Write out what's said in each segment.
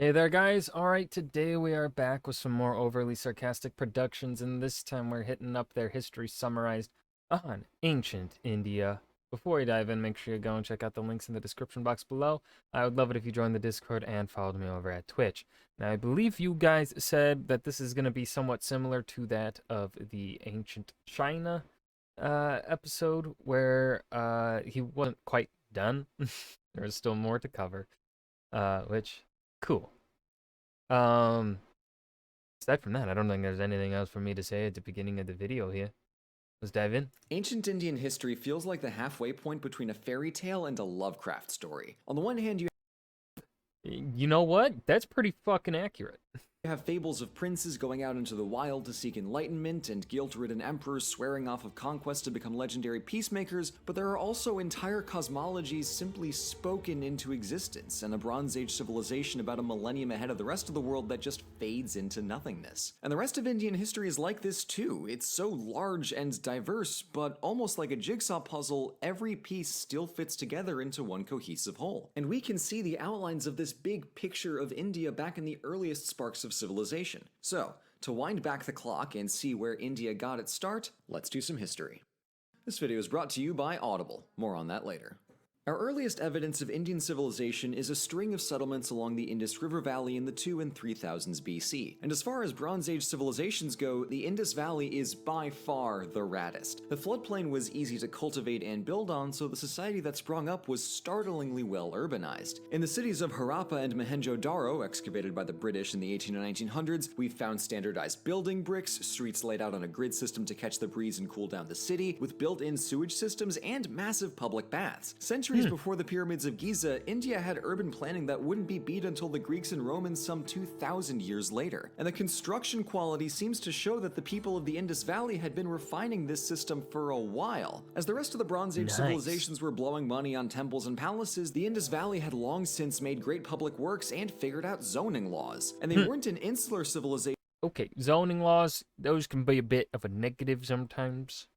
Hey there, guys. Alright, today we are back with some more overly sarcastic productions, and this time we're hitting up their history summarized on ancient India. Before we dive in, make sure you go and check out the links in the description box below. I would love it if you joined the Discord and followed me over at Twitch. Now, I believe you guys said that this is going to be somewhat similar to that of the ancient China episode, where he wasn't quite done. There was still more to cover, which, cool. Um, Aside from that, I don't think there's anything else for me to say at the beginning of the video here. Let's dive in. Ancient Indian history feels like the halfway point between a fairy tale and a Lovecraft story. On the one hand, you You know what? That's pretty fucking accurate. have fables of princes going out into the wild to seek enlightenment and guilt-ridden emperors swearing off of conquest to become legendary peacemakers, but there are also entire cosmologies simply spoken into existence, and a Bronze Age civilization about a millennium ahead of the rest of the world that just fades into nothingness. And the rest of Indian history is like this too. It's so large and diverse, but almost like a jigsaw puzzle, every piece still fits together into one cohesive whole. And we can see the outlines of this big picture of India back in the earliest sparks of civilization. So, to wind back the clock and see where India got its start, let's do some history. This video is brought to you by Audible. More on that later. Our earliest evidence of Indian civilization is a string of settlements along the Indus River Valley in the 2 and 3000s BC. And as far as Bronze Age civilizations go, the Indus Valley is by far the raddest. The floodplain was easy to cultivate and build on, so the society that sprung up was startlingly well urbanized. In the cities of Harappa and Mohenjo-Daro, excavated by the British in the 18 and 1900s, we've found standardized building bricks, streets laid out on a grid system to catch the breeze and cool down the city, with built-in sewage systems and massive public baths. Centuries before the pyramids of Giza, India had urban planning that wouldn't be beat until the Greeks and Romans some 2,000 years later. And the construction quality seems to show that the people of the Indus Valley had been refining this system for a while. As the rest of the Bronze Age civilizations were blowing money on temples and palaces, the Indus Valley had long since made great public works and figured out zoning laws. And they weren't an insular civilization. Okay, zoning laws, those can be a bit of a negative sometimes.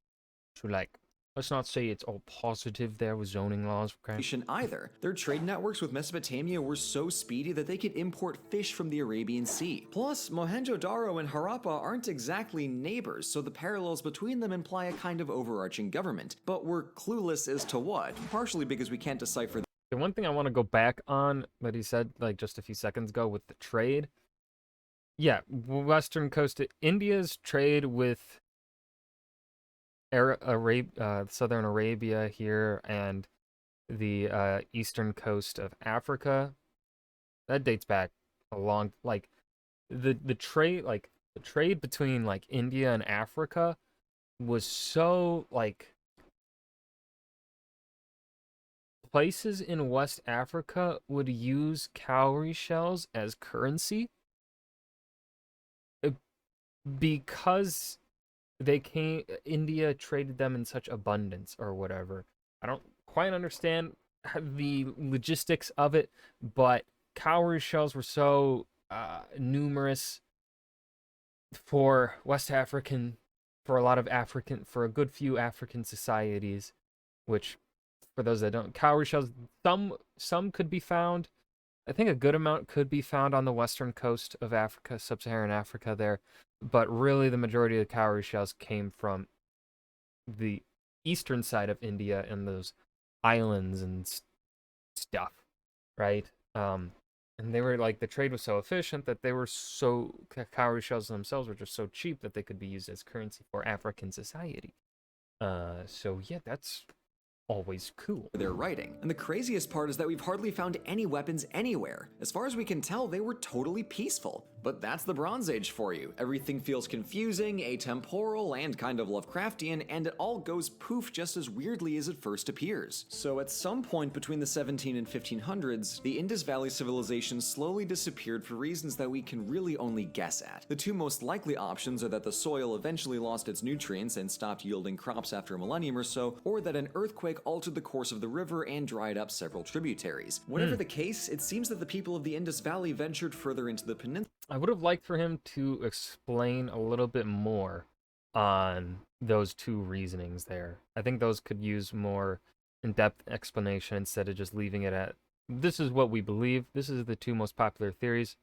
So, like, let's not say it's all positive there with zoning laws. Either. Their trade networks with Mesopotamia were so speedy that they could import fish from the Arabian Sea. Plus, Mohenjo-Daro and Harappa aren't exactly neighbors, so the parallels between them imply a kind of overarching government. But we're clueless as to what, partially because we can't decipher. The one thing I want to go back on that he said, like, just a few seconds ago with the trade. Yeah, western coast of India's trade with Southern Arabia here and the eastern coast of Africa, that dates back a long, like the trade between like India and Africa was so like places in West Africa would use cowrie shells as currency because India traded them in such abundance or whatever. I don't quite understand the logistics of it, but cowrie shells were so numerous for West African, for a good few African societies, which, for those that don't, cowrie shells, some could be found. I think a good amount could be found on the western coast of Africa, sub-Saharan Africa there, but really the majority of the cowrie shells came from the eastern side of India and those islands and stuff, right? And they were like, the trade was so efficient that cowrie shells themselves were just so cheap that they could be used as currency for African society. So yeah, that's always cool. Their writing. And the craziest part is that we've hardly found any weapons anywhere. As far as we can tell, they were totally peaceful. But that's the Bronze Age for you. Everything feels confusing, atemporal, and kind of Lovecraftian, and it all goes poof just as weirdly as it first appears. So at some point between the 17 and 1500s, the Indus Valley civilization slowly disappeared for reasons that we can really only guess at. The two most likely options are that the soil eventually lost its nutrients and stopped yielding crops after a millennium or so, or that an earthquake altered the course of the river and dried up several tributaries. Whatever the case, it seems that the people of the Indus Valley ventured further into the peninsula. I would have liked for him to explain a little bit more on those two reasonings there. I think those could use more in-depth explanation instead of just leaving it at this is what we believe. This is the two most popular theories.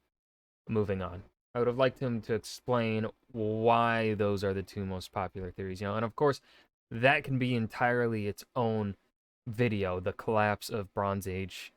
Moving on. I would have liked him to explain why those are the two most popular theories, and of course, that can be entirely its own video, the collapse of Bronze Age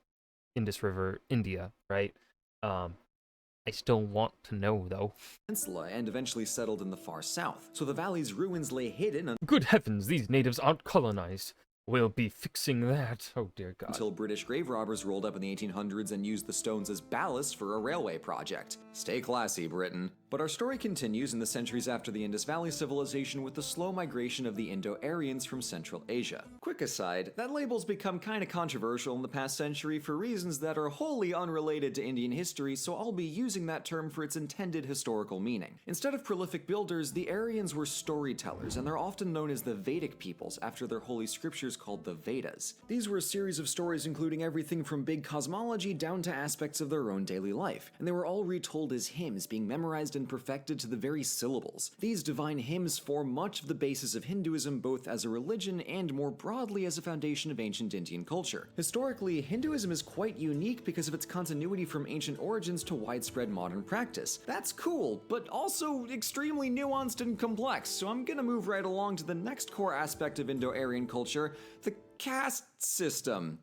Indus River, India, right? I still want to know, though. Peninsula and eventually settled in the far south, so the valley's ruins lay hidden Good heavens, these natives aren't colonized. We'll be fixing that. Oh, dear God. until British grave robbers rolled up in the 1800s and used the stones as ballast for a railway project. Stay classy, Britain. But our story continues in the centuries after the Indus Valley civilization with the slow migration of the Indo-Aryans from Central Asia. Quick aside, that label's become kinda controversial in the past century for reasons that are wholly unrelated to Indian history, so I'll be using that term for its intended historical meaning. Instead of prolific builders, the Aryans were storytellers, and they're often known as the Vedic peoples after their holy scriptures called the Vedas. These were a series of stories including everything from big cosmology down to aspects of their own daily life, and they were all retold as hymns being memorized and perfected to the very syllables. These divine hymns form much of the basis of Hinduism both as a religion and more broadly as a foundation of ancient Indian culture. Historically, Hinduism is quite unique because of its continuity from ancient origins to widespread modern practice. That's cool, but also extremely nuanced and complex, so I'm gonna move right along to the next core aspect of Indo-Aryan culture, the caste system.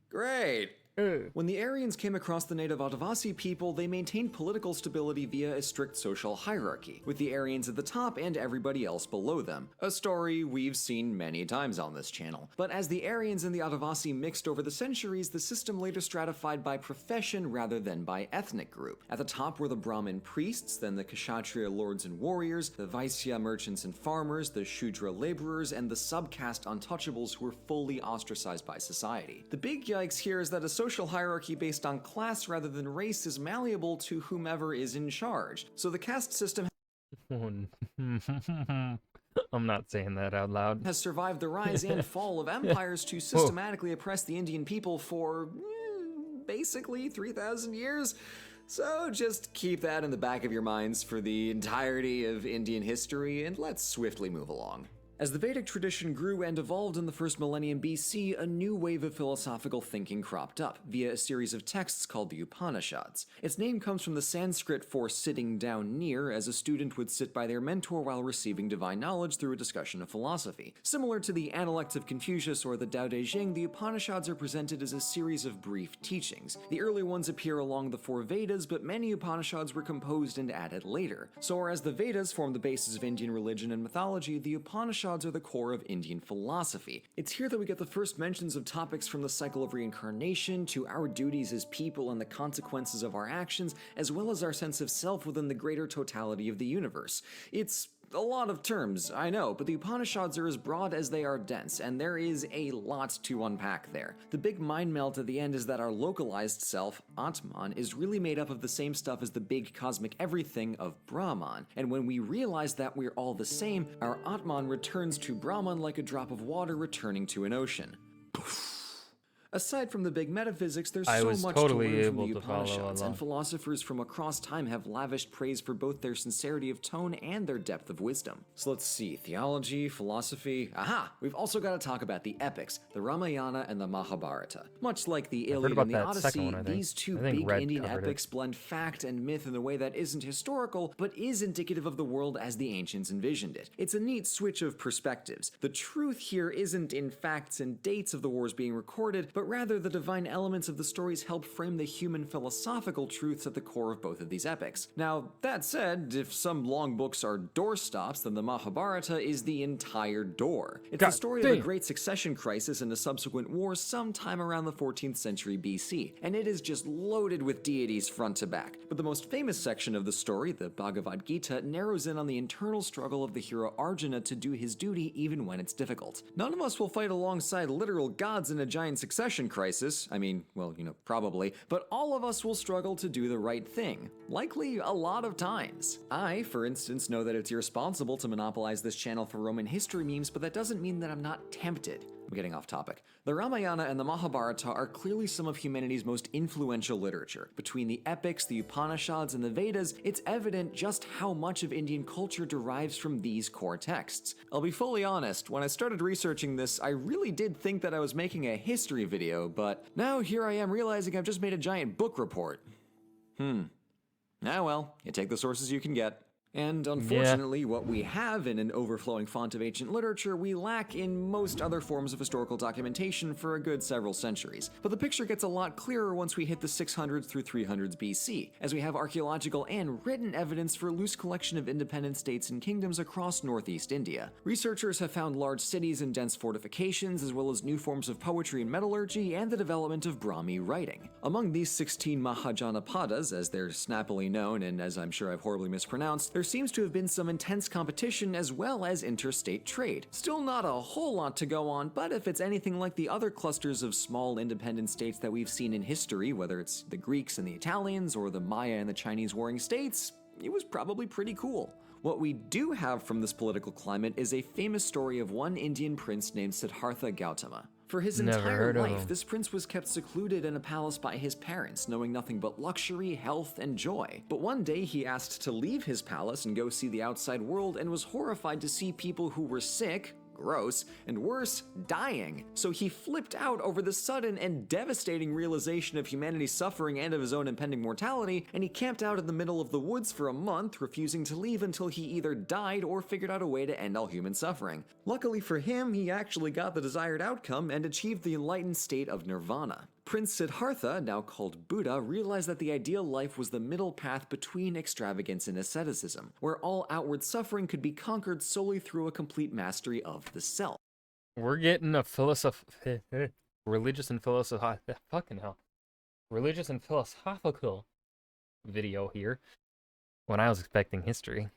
Great. When the Aryans came across the native Adivasi people, they maintained political stability via a strict social hierarchy, with the Aryans at the top and everybody else below them. A story we've seen many times on this channel. But as the Aryans and the Adivasi mixed over the centuries, the system later stratified by profession rather than by ethnic group. At the top were the Brahmin priests, then the Kshatriya lords and warriors, the Vaisya merchants and farmers, the Shudra laborers, and the subcaste untouchables who were fully ostracized by society. The big yikes here is that a social hierarchy based on class rather than race is malleable to whomever is in charge. So the caste system I'm not saying that out loud. has survived the rise and fall of empires to systematically oppress the Indian people for basically 3,000 years. So just keep that in the back of your minds for the entirety of Indian history, and let's swiftly move along. As the Vedic tradition grew and evolved in the first millennium BC, a new wave of philosophical thinking cropped up via a series of texts called the Upanishads. Its name comes from the Sanskrit for sitting down near, as a student would sit by their mentor while receiving divine knowledge through a discussion of philosophy. Similar to the Analects of Confucius or the Tao Te Ching, the Upanishads are presented as a series of brief teachings. The early ones appear along the four Vedas, but many Upanishads were composed and added later. So whereas the Vedas form the basis of Indian religion and mythology, the Upanishads are the core of Indian philosophy. It's here that we get the first mentions of topics from the cycle of reincarnation to our duties as people and the consequences of our actions, as well as our sense of self within the greater totality of the universe. It's a lot of terms, I know, but the Upanishads are as broad as they are dense, and there is a lot to unpack there. The big mind melt at the end is that our localized self, Atman, is really made up of the same stuff as the big cosmic everything of Brahman, and when we realize that we're all the same, our Atman returns to Brahman like a drop of water returning to an ocean. Aside from the big metaphysics, there's so much to learn from the Upanishads, and philosophers from across time have lavished praise for both their sincerity of tone and their depth of wisdom. So let's see, theology, philosophy, aha! We've also got to talk about the epics, the Ramayana and the Mahabharata. Much like the Iliad and the Odyssey, these two big Indian epics blend fact and myth in a way that isn't historical, but is indicative of the world as the ancients envisioned it. It's a neat switch of perspectives. The truth here isn't in facts and dates of the wars being recorded, but rather the divine elements of the stories help frame the human philosophical truths at the core of both of these epics. Now, that said, if some long books are doorstops, then the Mahabharata is the entire door. It's the story of a great succession crisis and a subsequent war sometime around the 14th century BC, and it is just loaded with deities front to back. But the most famous section of the story, the Bhagavad Gita, narrows in on the internal struggle of the hero Arjuna to do his duty even when it's difficult. None of us will fight alongside literal gods in a giant succession crisis, I mean, well, probably, but all of us will struggle to do the right thing, likely a lot of times. I, for instance, know that it's irresponsible to monopolize this channel for Roman history memes, but that doesn't mean that I'm not tempted. I'm getting off topic. The Ramayana and the Mahabharata are clearly some of humanity's most influential literature. Between the epics, the Upanishads, and the Vedas, it's evident just how much of Indian culture derives from these core texts. I'll be fully honest, when I started researching this, I really did think that I was making a history video, but now here I am realizing I've just made a giant book report. Ah well, you take the sources you can get. And unfortunately, what we have in an overflowing font of ancient literature, we lack in most other forms of historical documentation for a good several centuries. But the picture gets a lot clearer once we hit the 600s through 300s BC, as we have archaeological and written evidence for a loose collection of independent states and kingdoms across northeast India. Researchers have found large cities and dense fortifications, as well as new forms of poetry and metallurgy, and the development of Brahmi writing. Among these 16 Mahajanapadas, as they're snappily known, and as I'm sure I've horribly mispronounced, there seems to have been some intense competition as well as interstate trade. Still not a whole lot to go on, but if it's anything like the other clusters of small independent states that we've seen in history, whether it's the Greeks and the Italians or the Maya and the Chinese warring states, it was probably pretty cool. What we do have from this political climate is a famous story of one Indian prince named Siddhartha Gautama. For his entire life, this prince was kept secluded in a palace by his parents, knowing nothing but luxury, health, and joy. But one day he asked to leave his palace and go see the outside world, and was horrified to see people who were sick, gross, and worse, dying. So he flipped out over the sudden and devastating realization of humanity's suffering and of his own impending mortality, and he camped out in the middle of the woods for a month, refusing to leave until he either died or figured out a way to end all human suffering. Luckily for him, he actually got the desired outcome and achieved the enlightened state of nirvana. Prince Siddhartha, now called Buddha, realized that the ideal life was the middle path between extravagance and asceticism, where all outward suffering could be conquered solely through a complete mastery of the self. We're getting a religious and philosophical video here when I was expecting history.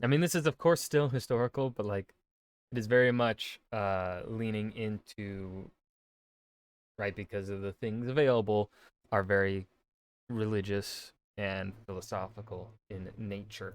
I mean, this is of course still historical, but like it is very much leaning into, right, because of the things available are very religious and philosophical in nature.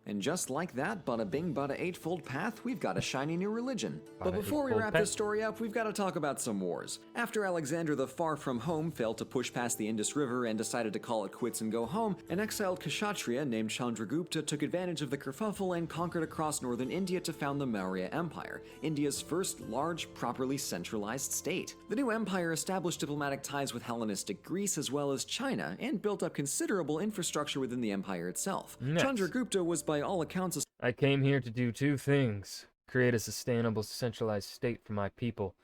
And just like that, bada bing, bada eightfold path, we've got a shiny new religion. But before we wrap this story up, we've got to talk about some wars. After Alexander the Far From Home failed to push past the Indus River and decided to call it quits and go home, an exiled Kshatriya named Chandragupta took advantage of the kerfuffle and conquered across northern India to found the Maurya Empire, India's first large, properly centralized state. The new empire established diplomatic ties with Hellenistic Greece as well as China, and built up considerable infrastructure within the empire itself. Nice. Chandragupta was by all accounts I came here to do two things: create a sustainable, centralized state for my people,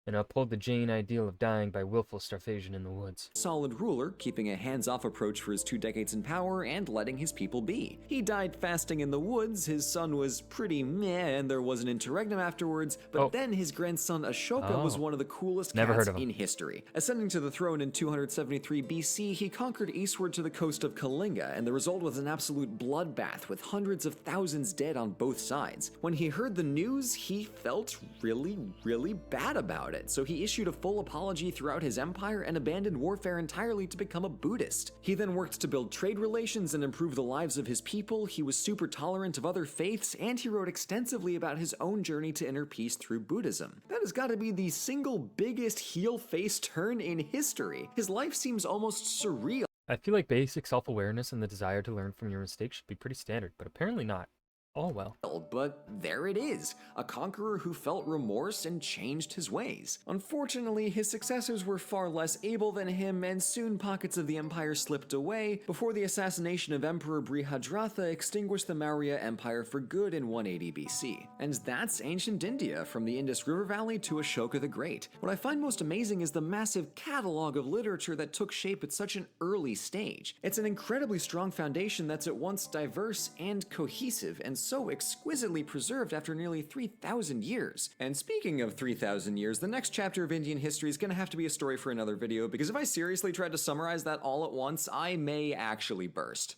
and uphold the Jain ideal of dying by willful starvation in the woods. Solid ruler, keeping a hands-off approach for his 2 decades in power and letting his people be. He died fasting in the woods, his son was pretty meh, and there was an interregnum afterwards, but then his grandson Ashoka was one of the coolest cats in history. Ascending to the throne in 273 BC, he conquered eastward to the coast of Kalinga, and the result was an absolute bloodbath with hundreds of thousands dead on both sides. When he heard the news, he felt really bad about it. So he issued a full apology throughout his empire and abandoned warfare entirely to become a Buddhist. He then worked to build trade relations and improve the lives of his people. He was super tolerant of other faiths, and he wrote extensively about his own journey to inner peace through Buddhism. That has got to be the single biggest heel-face turn in history. His life seems almost surreal. I feel like basic self-awareness and the desire to learn from your mistakes should be pretty standard, but apparently not. Oh well. But there it is, a conqueror who felt remorse and changed his ways. Unfortunately, his successors were far less able than him, and soon pockets of the empire slipped away before the assassination of Emperor Brihadratha extinguished the Maurya Empire for good in 180 BC. And that's ancient India, from the Indus River Valley to Ashoka the Great. What I find most amazing is the massive catalog of literature that took shape at such an early stage. It's an incredibly strong foundation that's at once diverse and cohesive, and so exquisitely preserved after nearly 3,000 years. And speaking of 3,000 years, the next chapter of Indian history is gonna have to be a story for another video, because if I seriously tried to summarize that all at once, I may actually burst.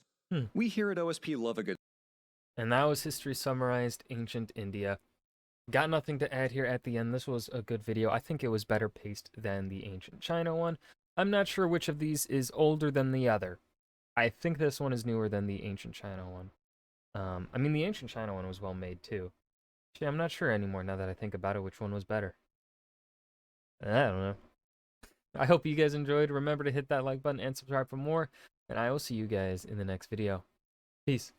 We here at OSP love a good... And that was History Summarized, Ancient India. Got nothing to add here at the end. This was a good video. I think it was better paced than the Ancient China one. I'm not sure which of these is older than the other. I think this one is newer than the Ancient China one. I mean, the Ancient China one was well made too. Actually, I'm not sure anymore now that I think about it which one was better. I don't know. I hope you guys enjoyed. Remember to hit that like button and subscribe for more. And I will see you guys in the next video. Peace.